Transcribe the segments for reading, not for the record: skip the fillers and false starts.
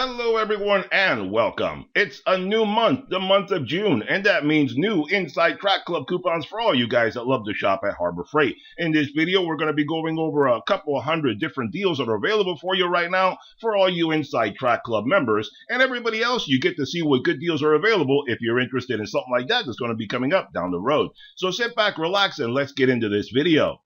Hello everyone and welcome. It's a new month, the month of June, and that means new Inside Track Club coupons for all you guys that love to shop at Harbor Freight. In this video, we're going to be going over a couple of hundred different deals that are available for you right now for all you Inside Track Club members, and everybody else, you get to see what good deals are available if you're interested in something like that that's going to be coming up down the road. So sit back, relax, and let's get into this video.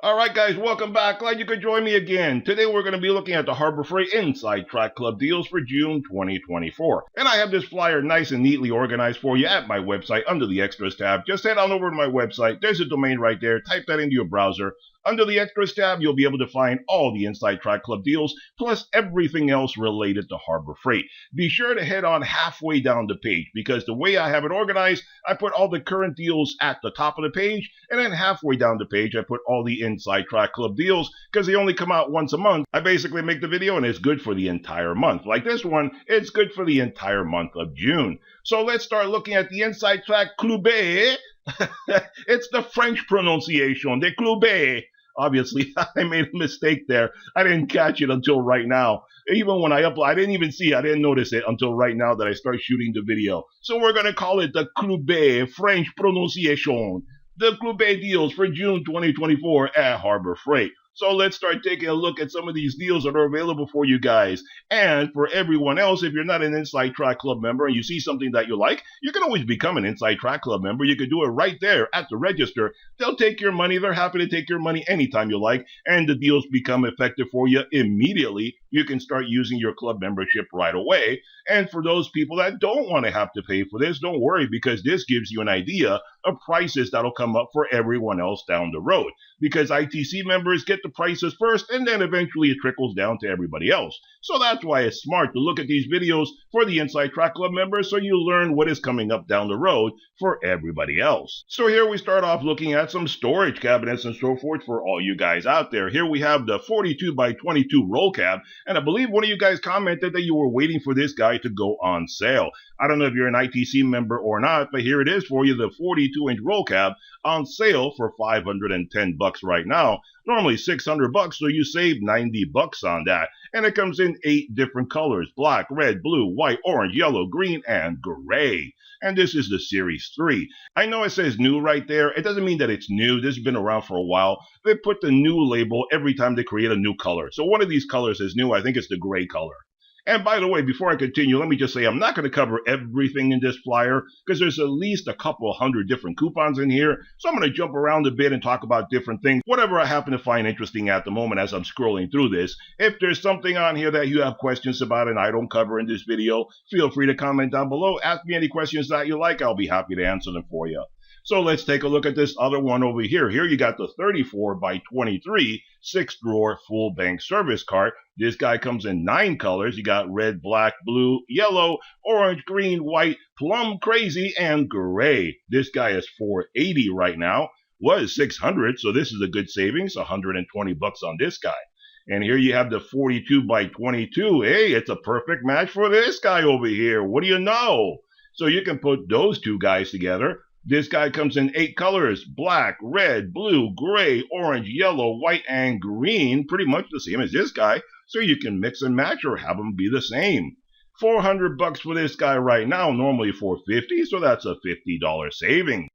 Alright guys, welcome back. Glad you could join me again. Today we're going to be looking at the Harbor Freight Inside Track Club deals for June 2024. And I have this flyer nice and neatly organized for you at my website under the Extras tab. Just head on over to my website. There's a domain right there. Type that into your browser. Under the Extras tab, you'll be able to find all the Inside Track Club deals, plus everything else related to Harbor Freight. Be sure to head on halfway down the page, because the way I have it organized, I put all the current deals at the top of the page, and then halfway down the page, I put all the Inside Track Club deals, because they only come out once a month. I basically make the video, and it's good for the entire month. Like this one, it's good for the entire month of June. So let's start looking at the Inside Track Club. It's the French pronunciation, the Club. Obviously, I made a mistake there. I didn't catch it until right now. Even when I upload, I didn't even see it. I didn't notice it until right now that I start shooting the video. So we're going to call it the Club, French pronunciation. The Club deals for June 2024 at Harbor Freight. So let's start taking a look at some of these deals that are available for you guys. And for everyone else, if you're not an Inside Track Club member and you see something that you like, you can always become an Inside Track Club member. You can do it right there at the register. They'll take your money. They're happy to take your money anytime you like. And the deals become effective for you immediately. You can start using your club membership right away. And for those people that don't want to have to pay for this, don't worry, because this gives you an idea of prices that'll come up for everyone else down the road. Because ITC members get the prices first, and then eventually it trickles down to everybody else. So that's why it's smart to look at these videos for the Inside Track Club members so you learn what is coming up down the road for everybody else. So here we start off looking at some storage cabinets and so forth for all you guys out there. Here we have the 42 by 22 roll cab, and I believe one of you guys commented that you were waiting for this guy to go on sale. I don't know if you're an ITC member or not, but here it is for you, the 42-inch roll cab on sale for $510 right now. Normally $600, so you save $90 on that. And it comes in 8 different colors: black, red, blue, white, orange, yellow, green, and gray. And this is the Series 3. I know it says new right there. It doesn't mean that it's new. This has been around for a while. They put the new label every time they create a new color. So one of these colors is new. I think it's the gray color. And by the way, before I continue, let me just say I'm not going to cover everything in this flyer because there's at least a couple hundred different coupons in here. So I'm going to jump around a bit and talk about different things, whatever I happen to find interesting at the moment as I'm scrolling through this. If there's something on here that you have questions about and I don't cover in this video, feel free to comment down below. Ask me any questions that you like. I'll be happy to answer them for you. So let's take a look at this other one over here. Here you got the 34 by 23 6-drawer full bank service cart. This guy comes in 9 colors. You got red, black, blue, yellow, orange, green, white, plum crazy, and gray. This guy is $480 right now. Was $600, so this is a good savings. $120 on this guy. And here you have the 42 by 22. Hey, it's a perfect match for this guy over here. What do you know? So you can put those two guys together. This guy comes in 8 colors: black, red, blue, gray, orange, yellow, white, and green. Pretty much the same as this guy, so you can mix and match or have them be the same. $400 for this guy right now, normally $450, so that's a $50 saving.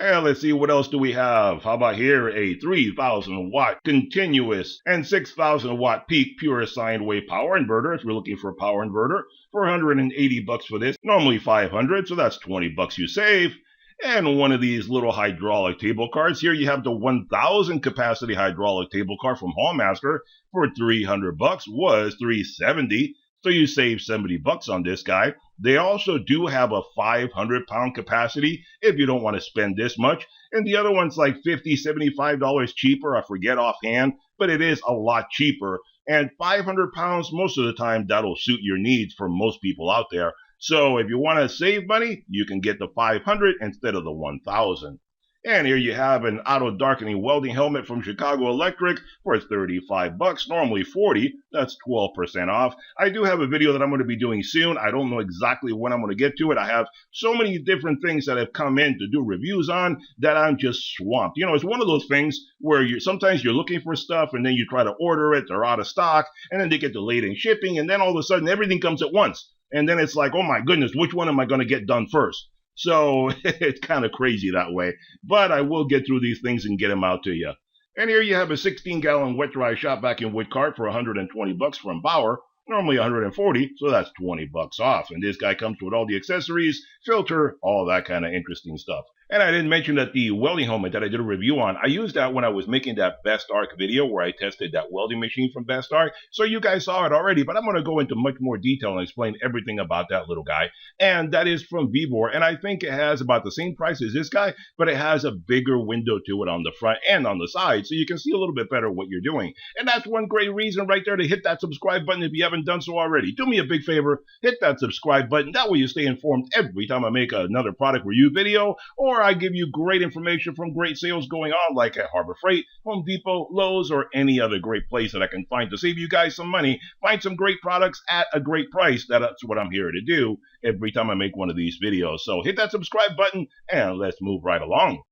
And let's see, what else do we have? How about here, a 3,000 watt continuous and 6,000 watt peak pure sine wave power inverter. If you're looking for a power inverter, $480 for this, normally $500, so that's $20 you save. And one of these little hydraulic table cards. Here you have the 1,000 capacity hydraulic table card from Hallmaster for $300, was $370, so you save $70 on this guy. They also do have a 500-pound capacity if you don't want to spend this much. And the other one's like $50, $75 cheaper. I forget offhand, but it is a lot cheaper. And 500 pounds, most of the time, that'll suit your needs for most people out there. So if you want to save money, you can get the 500 instead of the 1,000. And here you have an auto darkening welding helmet from Chicago Electric for 35 bucks, normally 40. That's 12% off. I do have a video that I'm going to be doing soon. I don't know exactly when I'm going to get to it. I have so many different things that have come in to do reviews on that I'm just swamped. You know, it's one of those things where sometimes you're looking for stuff and then you try to order it, they're out of stock, and then they get delayed in shipping, and then all of a sudden everything comes at once. And then it's like, oh my goodness, which one am I going to get done first? So it's kind of crazy that way, but I will get through these things and get them out to you. And here you have a 16-gallon wet dry shop vacuum wood cart for 120 bucks from Bauer, normally 140, so that's 20 bucks off. And this guy comes with all the accessories, filter, all that kind of interesting stuff. And I didn't mention that the welding helmet that I did a review on, I used that when I was making that Best Arc video where I tested that welding machine from Best Arc. So you guys saw it already, but I'm going to go into much more detail and explain everything about that little guy. And that is from Vibor, and I think it has about the same price as this guy, but it has a bigger window to it on the front and on the side, so you can see a little bit better what you're doing. And that's one great reason right there to hit that subscribe button if you haven't done so already. Do me a big favor, hit that subscribe button. That way you stay informed every time I make another product review video, or I give you great information from great sales going on, like at Harbor Freight, Home Depot, Lowe's, or any other great place that I can find to save you guys some money. Find some great products at a great price. That's what I'm here to do every time I make one of these videos. So hit that subscribe button and let's move right along.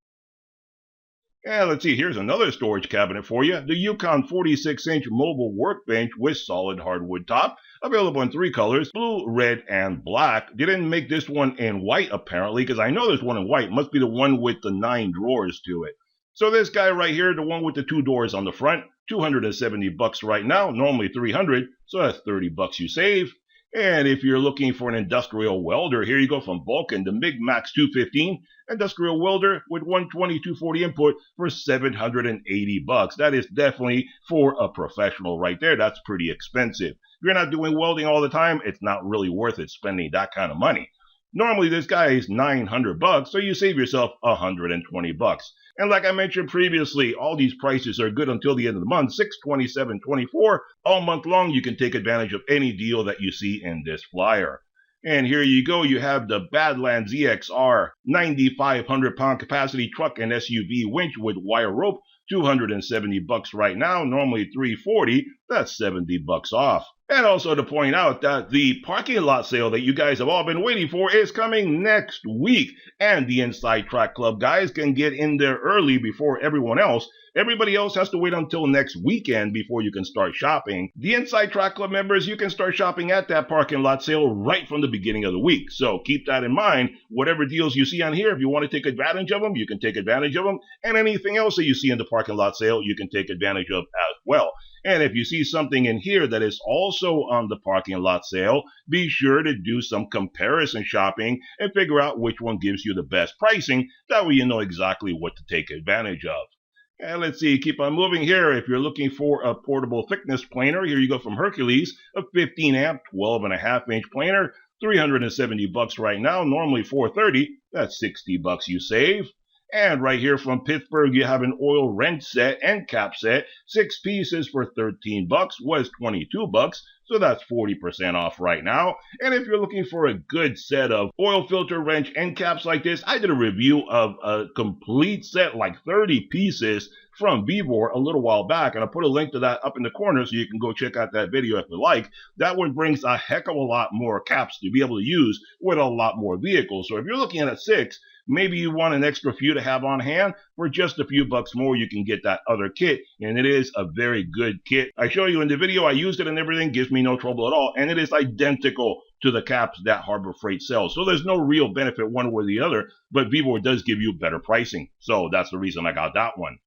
And let's see, here's another storage cabinet for you. The Yukon 46-inch mobile workbench with solid hardwood top. Available in 3 colors, blue, red, and black. They didn't make this one in white, apparently, because I know there's one in white. Must be the one with the 9 drawers to it. So this guy right here, the one with the 2 doors on the front, 270 bucks right now, normally 300, so that's 30 bucks you save. And if you're looking for an industrial welder, here you go from Vulcan, the MIG Max 215 industrial welder with 120/240 input for 780 bucks. That is definitely for a professional right there. That's pretty expensive. If you're not doing welding all the time, it's not really worth it spending that kind of money. Normally this guy is 900 bucks, so you save yourself 120 bucks. And like I mentioned previously, all these prices are good until the end of the month, 6/27/24. All month long, you can take advantage of any deal that you see in this flyer. And here you go, you have the Badlands EXR 9,500-pound capacity truck and SUV winch with wire rope, 270 bucks right now, normally 340. That's 70 bucks off. And also to point out that the parking lot sale that you guys have all been waiting for is coming next week. And the Inside Track Club guys can get in there early before everyone else. Everybody else has to wait until next weekend before you can start shopping. The Inside Track Club members, you can start shopping at that parking lot sale right from the beginning of the week. So keep that in mind. Whatever deals you see on here, if you want to take advantage of them, you can take advantage of them. And anything else that you see in the parking lot sale, you can take advantage of as well. And if you see something in here that is also on the parking lot sale, be sure to do some comparison shopping and figure out which one gives you the best pricing. That way you know exactly what to take advantage of. And let's see, keep on moving here. If you're looking for a portable thickness planer, here you go from Hercules, a 15 amp, 12.5 inch planer, 370 bucks right now, normally 430. That's 60 bucks you save. And right here from Pittsburgh, you have an oil wrench set and cap set, 6 pieces for 13 bucks, was 22 bucks, so that's 40% off right now. And if you're looking for a good set of oil filter wrench end caps like this, I did a review of a complete set, like 30 pieces from Vibor a little while back, and I'll put a link to that up in the corner so you can go check out that video if you like. That one brings a heck of a lot more caps to be able to use with a lot more vehicles. So if you're looking at a 6, maybe you want an extra few to have on hand. For just a few bucks more, you can get that other kit, and it is a very good kit. I show you in the video, I used it and everything, gives me no trouble at all, and it is identical to the caps that Harbor Freight sells. So there's no real benefit one way or the other, but Vibor does give you better pricing. So that's the reason I got that one.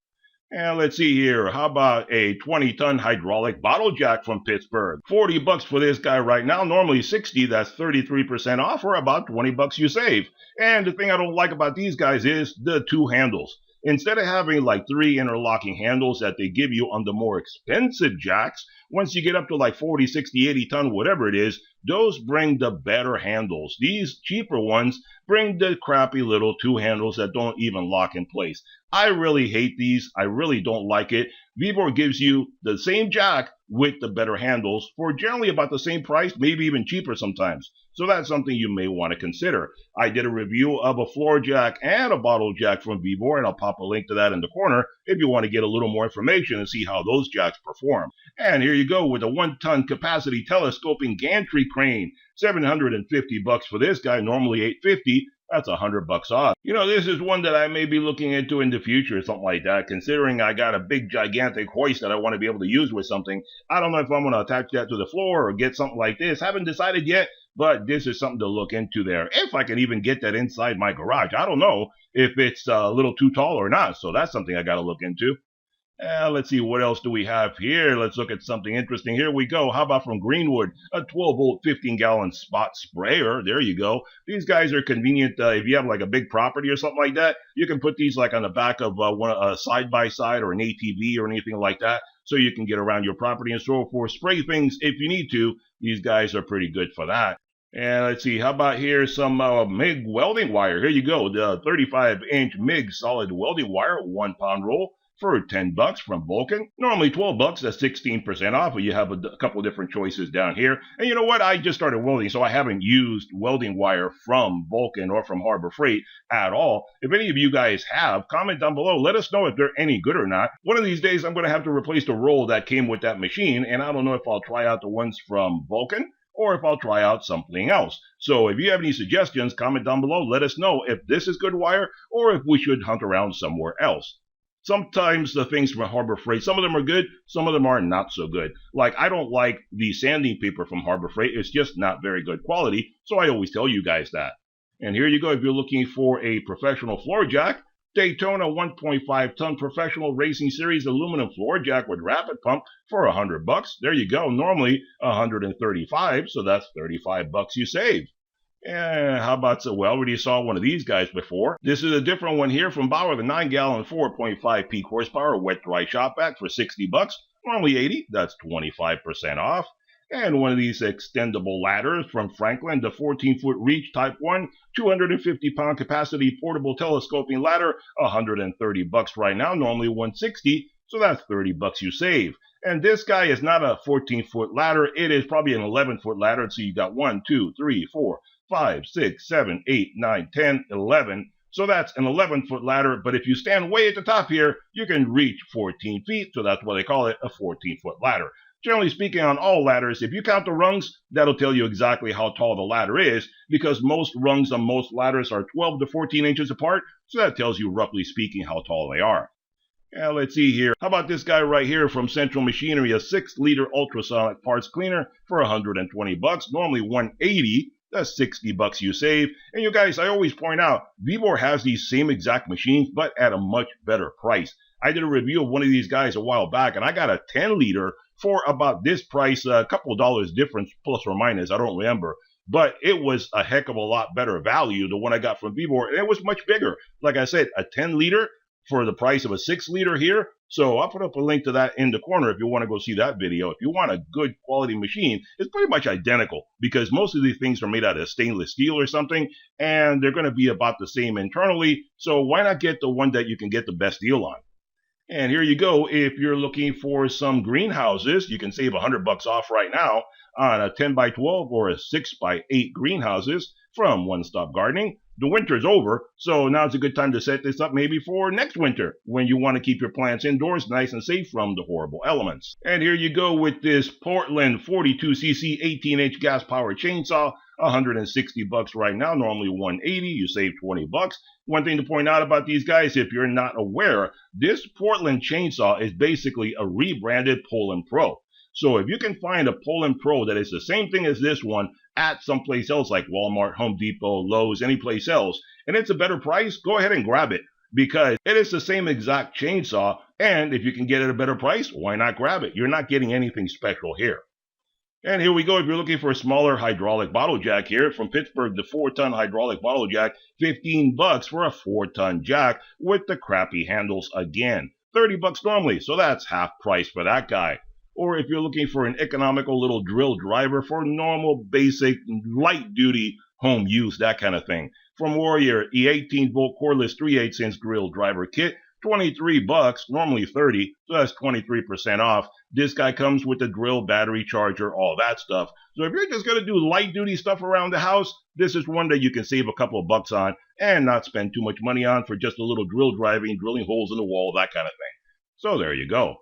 And let's see here, how about a 20-ton hydraulic bottle jack from Pittsburgh? 40 bucks for this guy right now, normally 60, that's 33% off, or about 20 bucks you save. And the thing I don't like about these guys is the 2 handles. Instead of having like 3 interlocking handles that they give you on the more expensive jacks, Once you get up to like 40, 60, 80 ton, whatever it is, those bring the better handles. These cheaper ones bring the crappy little two handles that don't even lock in place. I really hate these. I really don't like it. Vibor gives you the same jack with the better handles for generally about the same price, maybe even cheaper sometimes. So that's something you may want to consider. I did a review of a floor jack and a bottle jack from Vibor, and I'll pop a link to that in the corner if you want to get a little more information and see how those jacks perform. And here you go with a 1-ton capacity telescoping gantry crane. $750 for this guy, normally $850. That's $100 off. You know, this is one that I may be looking into in the future or something like that, considering I got a big gigantic hoist that I want to be able to use with something. I don't know if I'm going to attach that to the floor or get something like this. Haven't decided yet, but this is something to look into there. If I can even get that inside my garage. I don't know if it's a little too tall or not, so that's something I got to look into. Let's see, what else do we have here? Let's look at something interesting. Here we go. How about from Greenwood? A 12-volt, 15-gallon spot sprayer. There you go. These guys are convenient. If you have like a big property or something like that, you can put these like on the back of a side-by-side or an ATV or anything like that, so you can get around your property and so forth. Spray things if you need to. These guys are pretty good for that. And let's see, how about here some MIG welding wire. Here you go. The 35-inch MIG solid welding wire, 1-pound roll, for $10 from Vulcan. Normally $12, that's 16% off, but you have a couple different choices down here. And you know what? I just started welding, so I haven't used welding wire from Vulcan or from Harbor Freight at all. If any of you guys have, comment down below. Let us know if they're any good or not. One of these days, I'm going to have to replace the roll that came with that machine, and I don't know if I'll try out the ones from Vulcan or if I'll try out something else. So if you have any suggestions, comment down below. Let us know if this is good wire or if we should hunt around somewhere else. Sometimes the things from Harbor Freight, some of them are good, some of them are not so good. Like, I don't like the sanding paper from Harbor Freight. It's just not very good quality, so I always tell you guys that. And here you go. If you're looking for a professional floor jack, Daytona 1.5-ton professional racing series aluminum floor jack with rapid pump for $100. There you go. Normally $135, so that's $35 you save. And how about, we already saw one of these guys before. This is a different one here from Bauer, the 9-gallon 4.5 peak horsepower wet dry shop vac for $60. Normally $80, that's 25% off. And one of these extendable ladders from Franklin, the 14-foot reach type 1, 250-pound capacity portable telescoping ladder, $130 right now, normally $160, so that's $30 you save. And this guy is not a 14-foot ladder, it is probably an 11-foot ladder, so you got 1, 2, 3, 4, 5, 6, 7, 8, 9, 10, 11. So that's an 11-foot ladder, but if you stand way at the top here, you can reach 14 feet, so that's why they call it a 14-foot ladder. Generally speaking, on all ladders, if you count the rungs, that'll tell you exactly how tall the ladder is, because most rungs on most ladders are 12 to 14 inches apart, so that tells you, roughly speaking, how tall they are. Yeah, let's see here. How about this guy right here from Central Machinery, a 6-liter ultrasonic parts cleaner for $120, normally $180. That's $60 you save. And you guys, I always point out, Vibor has these same exact machines, but at a much better price. I did a review of one of these guys a while back, and I got a 10-liter for about this price, a couple of dollars difference, plus or minus, I don't remember. But it was a heck of a lot better value, the one I got from Vibor, and it was much bigger. Like I said, a 10-liter for the price of a 6-liter here. So I'll put up a link to that in the corner if you want to go see that video. If you want a good quality machine, it's pretty much identical because most of these things are made out of stainless steel or something, and they're going to be about the same internally. So why not get the one that you can get the best deal on? And here you go. If you're looking for some greenhouses, you can save $100 off right now on a 10x12 or a 6x8 greenhouses from One Stop Gardening. The winter's over, so now's a good time to set this up maybe for next winter when you want to keep your plants indoors nice and safe from the horrible elements. And here you go with this Portland 42cc 18-inch gas-powered chainsaw, $160 right now, normally $180. You save $20. One thing to point out about these guys, if you're not aware, this Portland chainsaw is basically a rebranded Poulan Pro. So if you can find a Poulan Pro that is the same thing as this one at someplace else like Walmart, Home Depot, Lowe's, any place else, and it's a better price, go ahead and grab it because it is the same exact chainsaw, and if you can get it at a better price, why not grab it? You're not getting anything special here. And here we go. If you're looking for a smaller hydraulic bottle jack here from Pittsburgh, the 4-ton hydraulic bottle jack, $15 for a 4-ton jack with the crappy handles again. $30 normally, so that's half price for that guy. or if you're looking for an economical little drill driver for normal, basic, light-duty home use, that kind of thing. From Warrior, the 18-volt cordless 3/8" drill driver kit, $23, normally $30, so that's 23% off. This guy comes with the drill, battery charger, all that stuff. So if you're just going to do light-duty stuff around the house, this is one that you can save a couple of bucks on and not spend too much money on for just a little drill driving, drilling holes in the wall, that kind of thing. So there you go.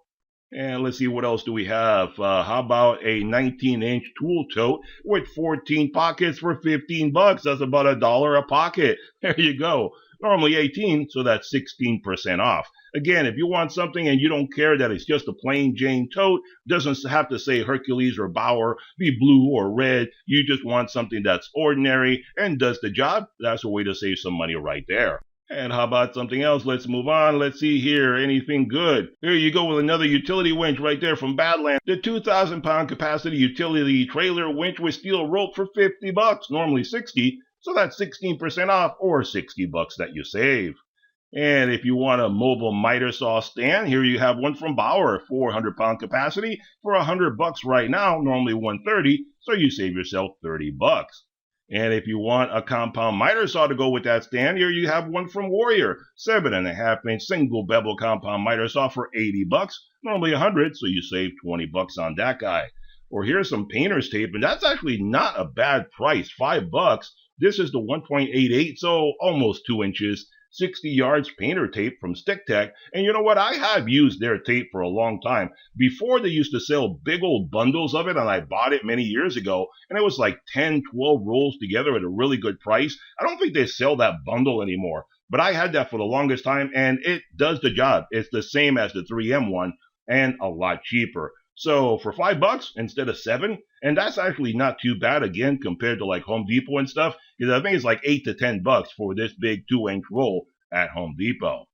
And let's see, what else do we have? How about a 19-inch tool tote with 14 pockets for $15? That's about $1 a pocket. There you go. Normally 18, so that's 16% off. Again, if you want something and you don't care that it's just a plain Jane tote, doesn't have to say Hercules or Bauer, be blue or red, you just want something that's ordinary and does the job, that's a way to save some money right there. And how about something else? Let's move on. Let's see here. Anything good? Here you go with another utility winch right there from Badland. The 2,000-pound capacity utility trailer winch with steel rope for $50, normally $60. So that's 16% off, or $60 that you save. And if you want a mobile miter saw stand, here you have one from Bauer, 400-pound capacity for $100 right now, normally $130. So you save yourself $30. And if you want a compound miter saw to go with that stand, here you have one from Warrior, 7.5-inch single bevel compound miter saw for $80, normally $100, so you save $20 on that guy. Or here's some painter's tape, and that's actually not a bad price, $5. This is the 1.88, so almost 2 inches, 60 yards painter tape from Stick Tech. And you know what? I have used their tape for a long time. Before, they used to sell big old bundles of it, and I bought it many years ago. And it was like 10, 12 rolls together at a really good price. I don't think they sell that bundle anymore. But I had that for the longest time, and it does the job. It's the same as the 3M one, and a lot cheaper. So for $5 instead of $7, and that's actually not too bad again compared to like Home Depot and stuff, because I think it's like $8 to $10 for this big 2-inch roll at Home Depot.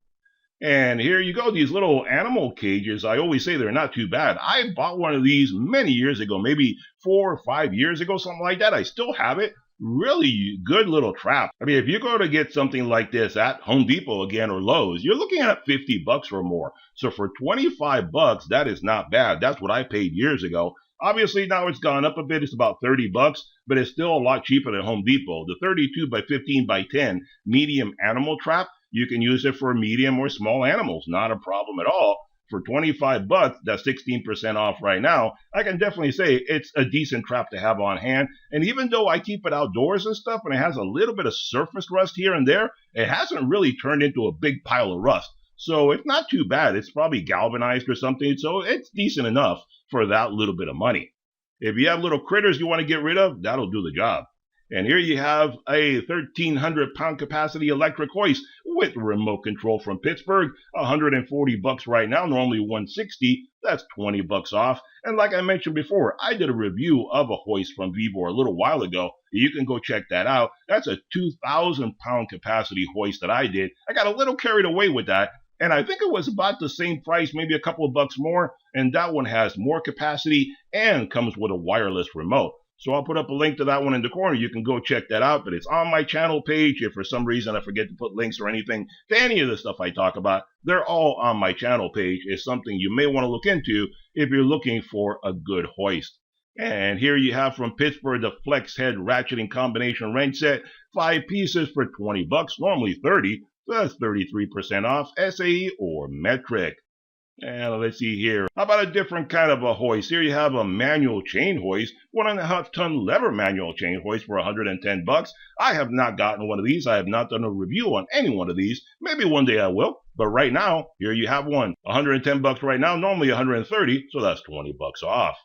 And here you go, these little animal cages. I always say they're not too bad. I bought one of these many years ago, maybe 4 or 5 years ago, something like that. I still have it. Really good little trap. I mean, if you go to get something like this at Home Depot again or Lowe's, you're looking at $50 or more. So for $25, that is not bad. That's what I paid years ago. Obviously, now it's gone up a bit. It's about $30, but it's still a lot cheaper than Home Depot. The 32 by 15 by 10 medium animal trap, you can use it for medium or small animals. Not a problem at all. For $25, that's 16% off right now. I can definitely say it's a decent trap to have on hand. And even though I keep it outdoors and stuff, and it has a little bit of surface rust here and there, it hasn't really turned into a big pile of rust. So it's not too bad. It's probably galvanized or something, so it's decent enough for that little bit of money. If you have little critters you want to get rid of, that'll do the job. And here you have a 1,300-pound capacity electric hoist with remote control from Pittsburgh, $140 right now, normally $160. That's $20 off. And like I mentioned before, I did a review of a hoist from Vivor a little while ago. You can go check that out. That's a 2,000-pound capacity hoist that I did. I got a little carried away with that, and I think it was about the same price, maybe a couple of bucks more. And that one has more capacity and comes with a wireless remote. So I'll put up a link to that one in the corner. You can go check that out, but it's on my channel page. If for some reason I forget to put links or anything to any of the stuff I talk about, they're all on my channel page. It's something you may want to look into if you're looking for a good hoist. And here you have from Pittsburgh the flex head ratcheting combination wrench set, 5 pieces for $20, normally $30. So that's 33% off, SAE or metric. And let's see here. How about a different kind of a hoist? Here you have a manual chain hoist, 1.5-ton lever manual chain hoist for $110. I have not gotten one of these. I have not done a review on any one of these. Maybe one day I will. But right now, here you have one. $110 right now, normally $130, so that's $20 off.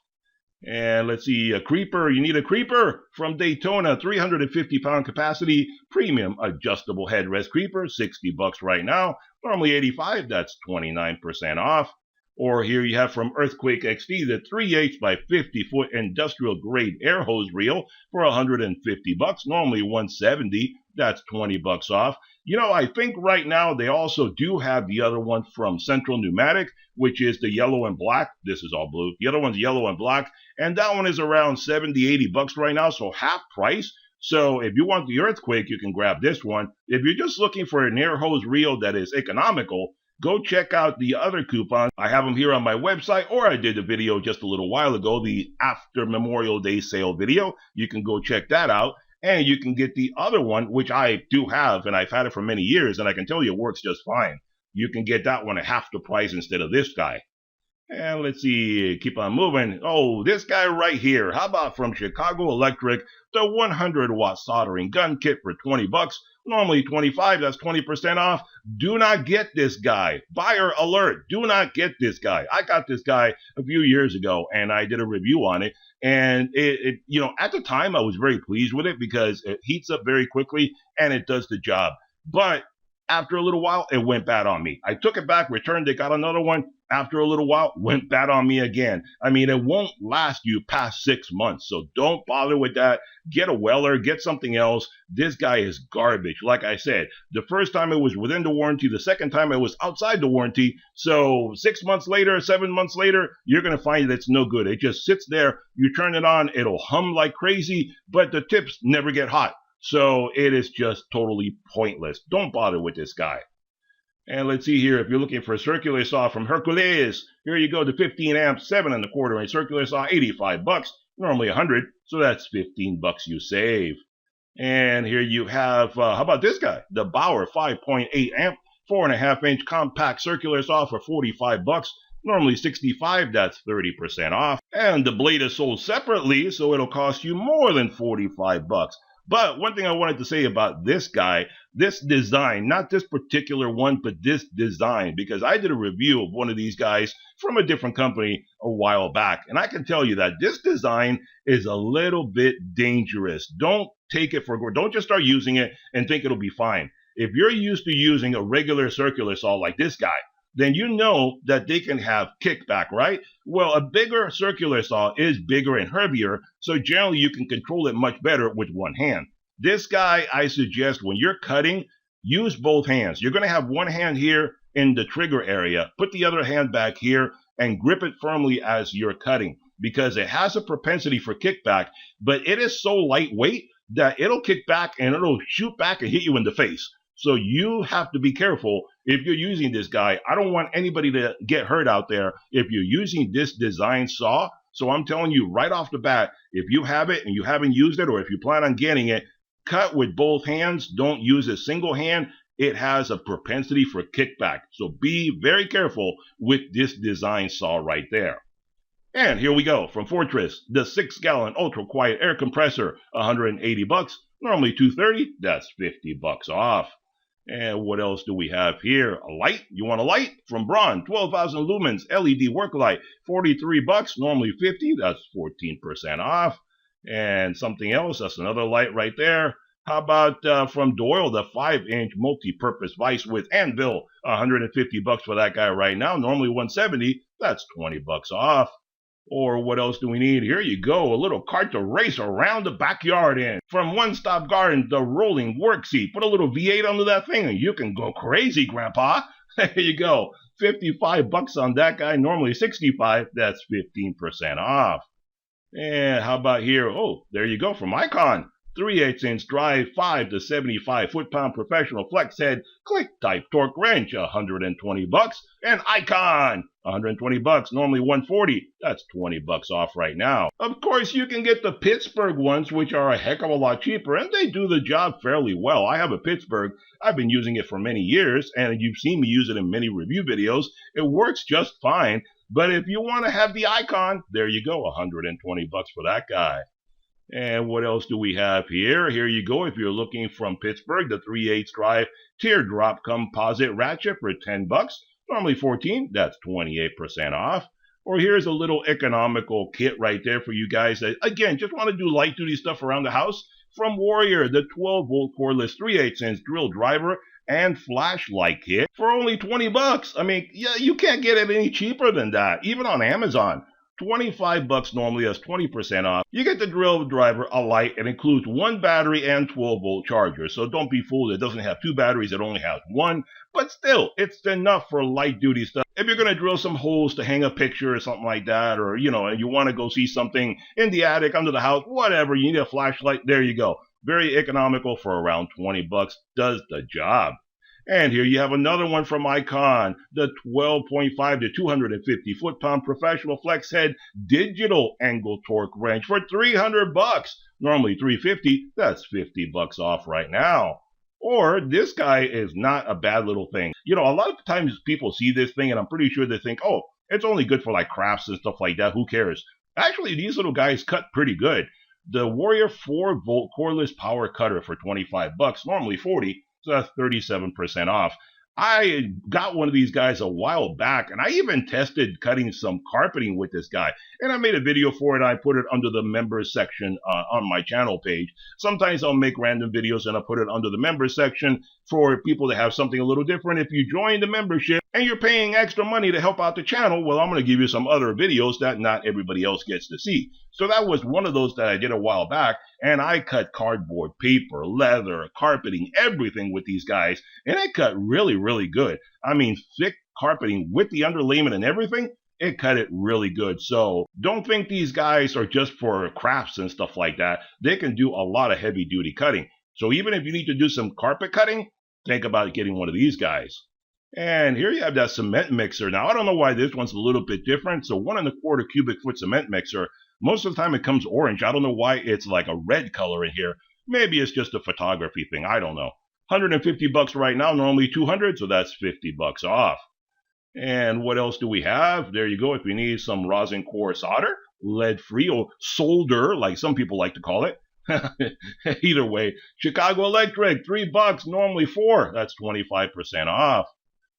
And let's see, a creeper. You need a creeper from Daytona, 350-pound capacity, premium adjustable headrest creeper, $60 right now, normally $85. That's 29% off. Or here you have from Earthquake XT, the 3/8 by 50-foot industrial grade air hose reel for $150, normally $170. That's $20 off. You know, I think right now they also do have the other one from Central Pneumatic, which is the yellow and black. This is all blue. The other one's yellow and black, and that one is around $70, $80 right now, so half price. So if you want the Earthquake, you can grab this one. If you're just looking for an air hose reel that is economical, go check out the other coupons. I have them here on my website, or I did a video just a little while ago, the after Memorial Day sale video. You can go check that out. And you can get the other one, which I do have, and I've had it for many years, and I can tell you it works just fine. You can get that one at half the price instead of this guy. And let's see, keep on moving. Oh, this guy right here. How about from Chicago Electric, the 100-watt soldering gun kit for 20 bucks. Normally 25, that's 20% off. Do not get this guy. Buyer alert, do not get this guy. I got this guy a few years ago, and I did a review on it. And it at the time, I was very pleased with it because it heats up very quickly, and it does the job. But after a little while, it went bad on me. I took it back, returned it, got another one. After a little while, went bad on me again. I mean, it won't last you past 6 months, so don't bother with that. Get a Weller, get something else. This guy is garbage. Like I said, the first time it was within the warranty, the second time it was outside the warranty. So 6 months later, 7 months later, you're going to find that it's no good. It just sits there. You turn it on, it'll hum like crazy, but the tips never get hot. So it is just totally pointless. Don't bother with this guy. And let's see here, if you're looking for a circular saw from Hercules, here you go, the 15 amp, 7 1/4 inch circular saw, 85 bucks, normally 100, so that's 15 bucks you save. And here you have, how about this guy, the Bauer 5.8 amp, 4.5 inch compact circular saw for 45 bucks, normally 65, that's 30% off. And the blade is sold separately, so it'll cost you more than 45 bucks. But one thing I wanted to say about this guy, this design, not this particular one, but this design, because I did a review of one of these guys from a different company a while back. And I can tell you that this design is a little bit dangerous. Don't take it for granted. Don't just start using it and think it'll be fine. If you're used to using a regular circular saw like this guy, then you know that they can have kickback, right? Well, a bigger circular saw is bigger and heavier, so generally you can control it much better with one hand. This guy, I suggest when you're cutting, use both hands. You're going to have one hand here in the trigger area, put the other hand back here, and grip it firmly as you're cutting, because it has a propensity for kickback, but it is so lightweight that it'll kick back and it'll shoot back and hit you in the face. So you have to be careful if you're using this guy. I don't want anybody to get hurt out there if you're using this design saw. So I'm telling you right off the bat, if you have it and you haven't used it, or if you plan on getting it, cut with both hands. Don't use a single hand. It has a propensity for kickback. So be very careful with this design saw right there. And here we go from Fortress, the 6-gallon ultra quiet air compressor, 180 bucks, normally 230. That's 50 bucks off. And what else do we have here? A light? You want a light? From Braun, 12,000 lumens LED work light, 43 bucks, normally 50. That's 14% off. And something else, that's another light right there. How about from Doyle, the 5-inch multi-purpose vise with anvil, 150 bucks for that guy right now, normally 170. That's 20 bucks off. Or what else do we need? Here you go, a little cart to race around the backyard in. From One Stop Garden, the rolling work seat. Put a little V8 under that thing and you can go crazy, Grandpa. There you go. 55 bucks on that guy, normally 65. That's 15% off. And how about here? Oh, there you go, from Icon. 3/8-inch drive, 5 to 75 foot-pound professional flex head, click type torque wrench, 120 bucks. And Icon, 120 bucks, normally 140. That's 20 bucks off right now. Of course, you can get the Pittsburgh ones, which are a heck of a lot cheaper, and they do the job fairly well. I have a Pittsburgh. I've been using it for many years, and you've seen me use it in many review videos. It works just fine. But if you want to have the Icon, there you go, 120 bucks for that guy. And what else do we have here? Here you go. If you're looking from Pittsburgh, the 3/8 drive teardrop composite ratchet for 10 bucks, normally 14. That's 28% off. Or here's a little economical kit right there for you guys that, again, just want to do light duty stuff around the house. From Warrior, the 12-volt cordless 3/8-inch drill driver and flashlight kit for only 20 bucks. I mean, yeah, you can't get it any cheaper than that, even on Amazon. 25 bucks normally, that's 20% off. You get the drill driver, a light. It includes one battery and 12-volt charger. So don't be fooled. It doesn't have two batteries. It only has one. But still, it's enough for light duty stuff. If you're going to drill some holes to hang a picture or something like that, or, you want to go see something in the attic, under the house, whatever, you need a flashlight, there you go. Very economical for around 20 bucks. Does the job. And here you have another one from Icon, the 12.5 to 250 foot-pound professional flex head digital angle torque wrench for $300. Normally $350. That's $50 off right now. Or this guy is not a bad little thing. You know, a lot of times people see this thing and I'm pretty sure they think, oh, it's only good for like crafts and stuff like that. Who cares? Actually, these little guys cut pretty good. The Warrior 4-volt cordless power cutter for $25, normally $40, so that's 37% off. I got one of these guys a while back, and I even tested cutting some carpeting with this guy. And I made a video for it. I put it under the members section on my channel page. Sometimes I'll make random videos and I'll put it under the members section for people to have something a little different. If you join the membership and you're paying extra money to help out the channel, well, I'm going to give you some other videos that not everybody else gets to see. So that was one of those that I did a while back, and I cut cardboard, paper, leather, carpeting, everything with these guys, and it cut really, really good. I mean, thick carpeting with the underlayment and everything, it cut it really good. So don't think these guys are just for crafts and stuff like that. They can do a lot of heavy duty cutting. So even if you need to do some carpet cutting, think about getting one of these guys. And here you have that cement mixer. Now, I don't know why this one's a little bit different. So 1 1/4 cubic foot cement mixer. Most of the time it comes orange. I don't know why it's like a red color in here. Maybe it's just a photography thing. I don't know. $150 right now, normally $200, so that's $50 off. And what else do we have? There you go. If you need some rosin core solder, lead-free, or solder, like some people like to call it. Either way, Chicago Electric, $3, normally $4. That's 25% off.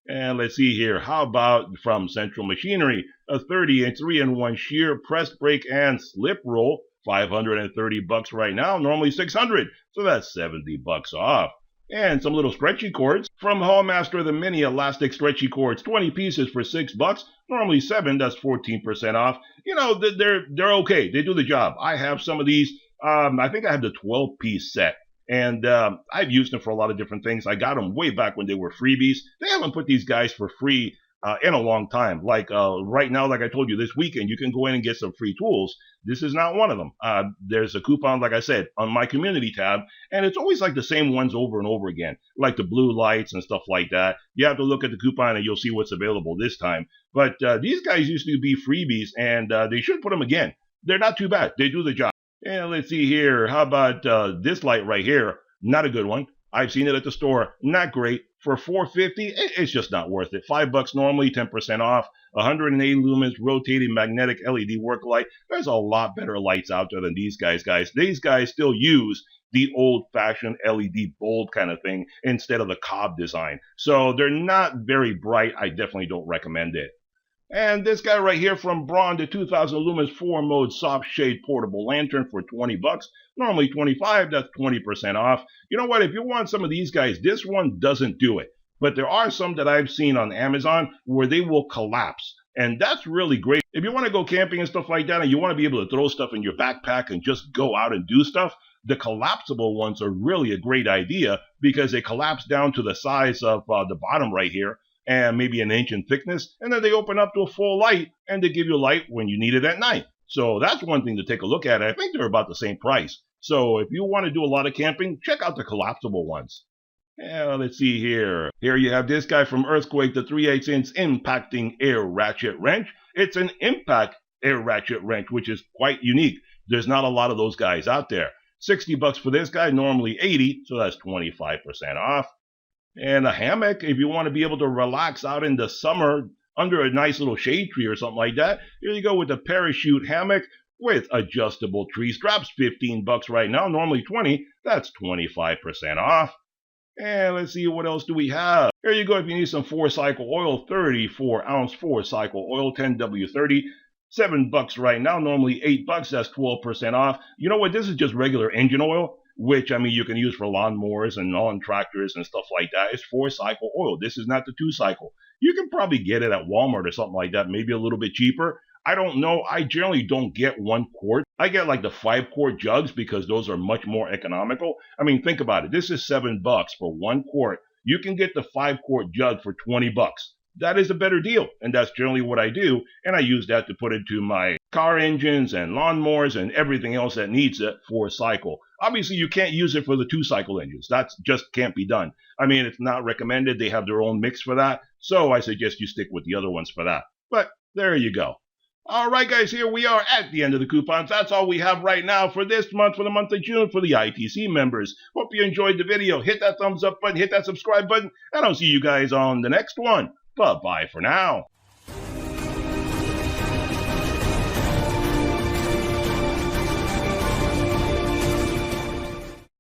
And let's see here. How about from Central Machinery, a 30-inch 3-in-1 shear press brake and slip roll, $530 right now, normally $600. So that's $70 off. And some little stretchy cords from Hallmaster, the mini elastic stretchy cords, 20 pieces for $6, normally $7. That's 14% off. You know, they're okay. They do the job. I have some of these. I think I have the 12-piece set. And I've used them for a lot of different things. I got them way back when they were freebies. They haven't put these guys for free in a long time. Like right now, like I told you, this weekend, you can go in and get some free tools. This is not one of them. There's a coupon, like I said, on my community tab. And it's always like the same ones over and over again, like the blue lights and stuff like that. You have to look at the coupon and you'll see what's available this time. But these guys used to be freebies, and they should put them again. They're not too bad. They do the job. And let's see here. How about this light right here? Not a good one. I've seen it at the store. Not great. For $4.50, it's just not worth it. $5 normally, 10% off. 180 lumens rotating magnetic LED work light. There's a lot better lights out there than these guys. These guys still use the old-fashioned LED bulb kind of thing instead of the cob design. So they're not very bright. I definitely don't recommend it. And this guy right here from Braun, the 2000 lumens 4-mode soft shade portable lantern for $20. Normally $25, that's 20% off. You know what? If you want some of these guys, this one doesn't do it. But there are some that I've seen on Amazon where they will collapse. And that's really great. If you want to go camping and stuff like that, and you want to be able to throw stuff in your backpack and just go out and do stuff, the collapsible ones are really a great idea because they collapse down to the size of the bottom right here, and maybe an inch in thickness, and then they open up to a full light, and they give you light when you need it at night. So that's one thing to take a look at. I think they're about the same price. So if you want to do a lot of camping, check out the collapsible ones. Let's see here. Here you have this guy from Earthquake, the 3/8-inch impacting air ratchet wrench. It's an impact air ratchet wrench, which is quite unique. There's not a lot of those guys out there. $60 for this guy, normally $80, so that's 25% off. And a hammock, if you want to be able to relax out in the summer under a nice little shade tree or something like that. Here you go with the parachute hammock with adjustable tree straps. $15 right now, normally $20. That's 25% off. And let's see, what else do we have? Here you go if you need some 4-cycle oil, 34-ounce 4-cycle oil, 10W30. $7 right now, normally $8. That's 12% off. You know what? This is just regular engine oil, which, I mean, you can use for lawnmowers and lawn tractors and stuff like that. It's 4-cycle oil. This is not the 2-cycle. You can probably get it at Walmart or something like that, maybe a little bit cheaper. I don't know. I generally don't get 1 quart. I get like the 5-quart jugs because those are much more economical. I mean, think about it. This is $7 for 1 quart. You can get the 5-quart jug for $20. that is a better deal. And that's generally what I do. And I use that to put into my car engines and lawnmowers and everything else that needs it for a cycle. Obviously, you can't use it for the 2-cycle engines. That just can't be done. I mean, it's not recommended. They have their own mix for that. So I suggest you stick with the other ones for that. But there you go. All right, guys, here we are at the end of the coupons. That's all we have right now for this month, for the month of June, for the ITC members. Hope you enjoyed the video. Hit that thumbs up button, hit that subscribe button, and I'll see you guys on the next one. Bye-bye for now.